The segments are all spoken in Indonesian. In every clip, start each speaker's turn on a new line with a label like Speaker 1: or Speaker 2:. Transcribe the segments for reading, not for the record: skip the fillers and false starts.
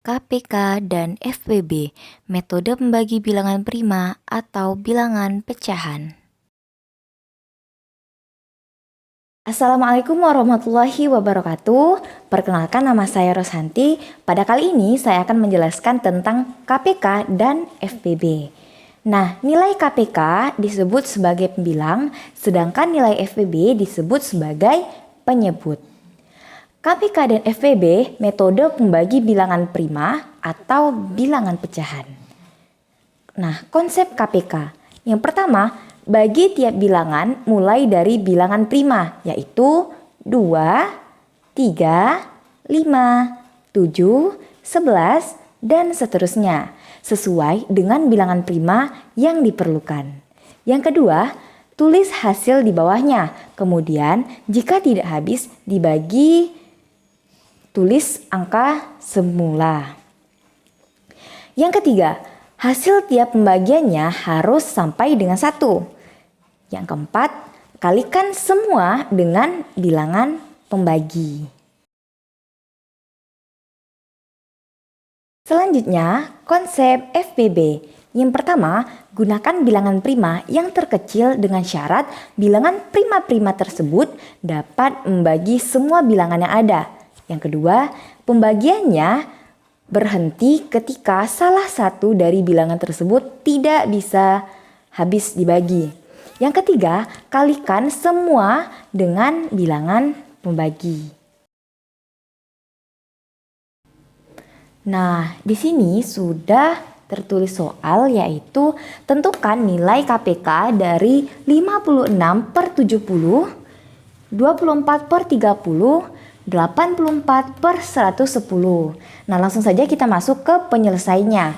Speaker 1: KPK dan FPB, metode membagi bilangan prima atau bilangan pecahan. Assalamualaikum warahmatullahi wabarakatuh. Perkenalkan, nama saya Rosanti. Pada kali ini saya akan menjelaskan tentang KPK dan FPB. Nah, nilai KPK disebut sebagai pembilang, sedangkan nilai FPB disebut sebagai penyebut. KPK dan FPB metode pembagi bilangan prima atau bilangan pecahan. Nah, konsep KPK. Yang pertama, bagi tiap bilangan mulai dari bilangan prima, yaitu 2, 3, 5, 7, 11, dan seterusnya, sesuai dengan bilangan prima yang diperlukan. Yang kedua, tulis hasil di bawahnya. Kemudian, jika tidak habis, tulis angka semula. Yang ketiga, hasil tiap pembagiannya harus sampai dengan 1. Yang keempat, kalikan semua dengan bilangan pembagi. Selanjutnya, konsep FPB. Yang pertama, gunakan bilangan prima yang terkecil dengan syarat bilangan prima-prima tersebut dapat membagi semua bilangan yang ada. Yang kedua, pembagiannya berhenti ketika salah satu dari bilangan tersebut tidak bisa habis dibagi. Yang ketiga, kalikan semua dengan bilangan pembagi. Nah, di sini sudah tertulis soal, yaitu tentukan nilai KPK dari 56/70, 24/30, 84/110. Nah, langsung saja kita masuk ke penyelesaiannya.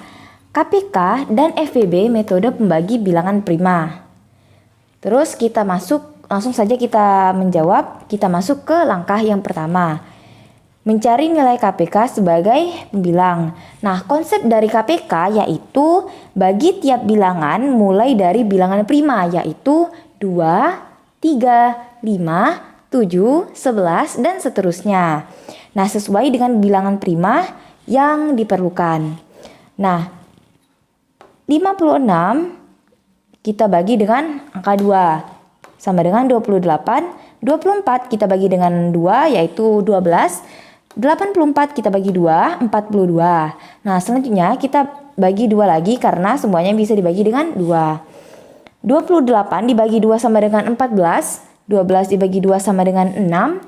Speaker 1: KPK dan FPB metode pembagi bilangan prima. Terus langsung saja kita menjawab. Kita masuk ke langkah yang pertama. Mencari nilai KPK sebagai pembilang. Nah, konsep dari KPK yaitu bagi tiap bilangan mulai dari bilangan prima, yaitu 2, 3, 5, 7, 11, dan seterusnya. Nah, sesuai dengan bilangan prima yang diperlukan. Nah, 56 kita bagi dengan angka 2 sama dengan 28. 24 kita bagi dengan 2 yaitu 12. 84 kita bagi 2, 42. Nah, selanjutnya kita bagi 2 lagi karena semuanya bisa dibagi dengan 2. 28 dibagi 2 sama dengan 14. 12 dibagi 2 sama dengan 6,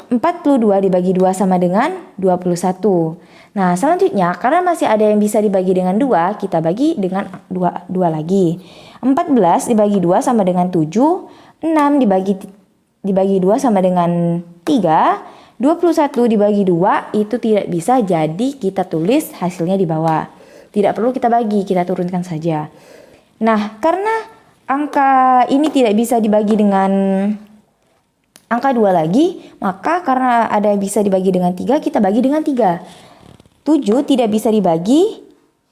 Speaker 1: 42 dibagi 2 sama dengan 21. Nah, selanjutnya karena masih ada yang bisa dibagi dengan 2, kita bagi dengan 2 lagi. 14 dibagi 2 sama dengan 7, 6 dibagi 2 sama dengan 3, 21 dibagi 2 itu tidak bisa, jadi kita tulis hasilnya di bawah. Tidak perlu kita bagi, kita turunkan saja. Nah, karena angka ini tidak bisa dibagi dengan angka 2 lagi, maka karena ada yang bisa dibagi dengan 3, kita bagi dengan 3. 7 tidak bisa dibagi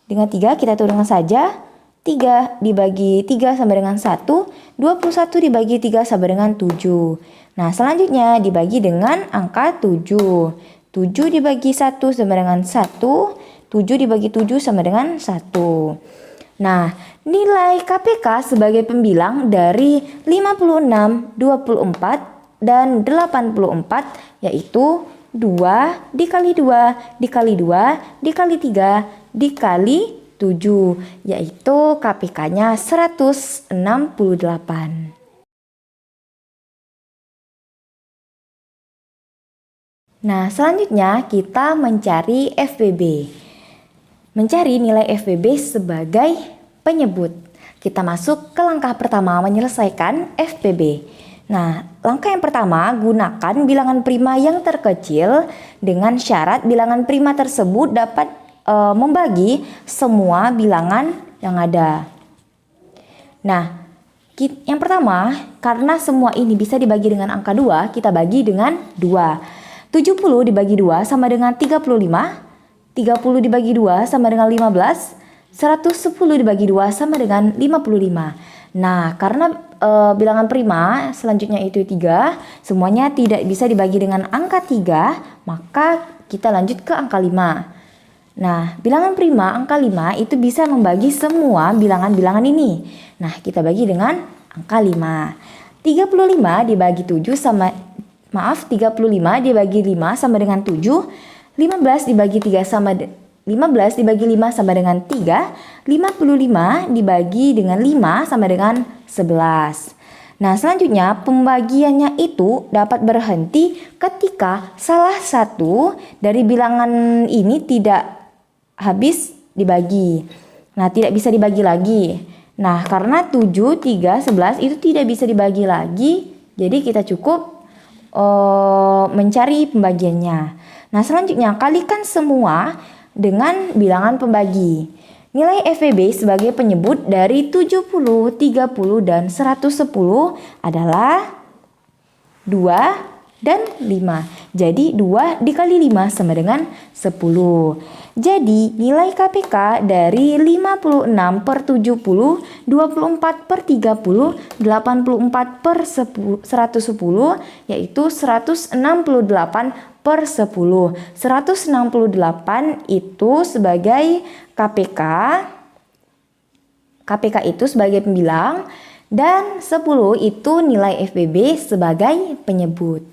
Speaker 1: dengan 3, kita turunkan saja. 3 dibagi 3 sama dengan 1, 21 dibagi 3 sama dengan 7. Nah, selanjutnya dibagi dengan angka 7. 7 dibagi 1 sama dengan 1, 7 dibagi 7 sama dengan 1. Nah, nilai KPK sebagai pembilang dari 56, 24, dan 84 yaitu 2 dikali 2 dikali 2 dikali 3 dikali 7, yaitu KPK-nya 168. Nah, selanjutnya kita mencari FPB. Mencari nilai FPB sebagai penyebut. Kita masuk ke langkah pertama, menyelesaikan FPB. Nah, langkah yang pertama, gunakan bilangan prima yang terkecil dengan syarat bilangan prima tersebut dapat membagi semua bilangan yang ada. Nah, yang pertama, karena semua ini bisa dibagi dengan angka 2, kita bagi dengan 2. 70 dibagi 2 sama dengan 35. 30 dibagi 2 sama dengan 15, 110 dibagi 2 sama dengan 55. Nah, karena bilangan prima selanjutnya itu 3, semuanya tidak bisa dibagi dengan angka 3, maka kita lanjut ke angka 5. Nah, bilangan prima angka 5 itu bisa membagi semua bilangan-bilangan ini. Nah, kita bagi dengan angka 5. 35 dibagi 7 sama 35 dibagi 5 sama dengan 7. 15 dibagi 3 sama 15 dibagi 5 sama dengan 3. 55 dibagi dengan 5 sama dengan 11. Nah, selanjutnya pembagiannya itu dapat berhenti ketika salah satu dari bilangan ini tidak habis dibagi. Nah, tidak bisa dibagi lagi. Nah, karena 7, 3, 11 itu tidak bisa dibagi lagi, jadi kita cukup mencari pembagiannya. Nah, selanjutnya kalikan semua dengan bilangan pembagi. Nilai FEB sebagai penyebut dari 70, 30, dan 110 adalah 2 dan 5. Jadi 2 dikali 5 sama dengan 10. Jadi nilai KPK dari 56 per 70, 24 per 30, 84 per 110 yaitu 168 per 10. 168 itu sebagai KPK. KPK itu sebagai pembilang dan 10 itu nilai FBB sebagai penyebut.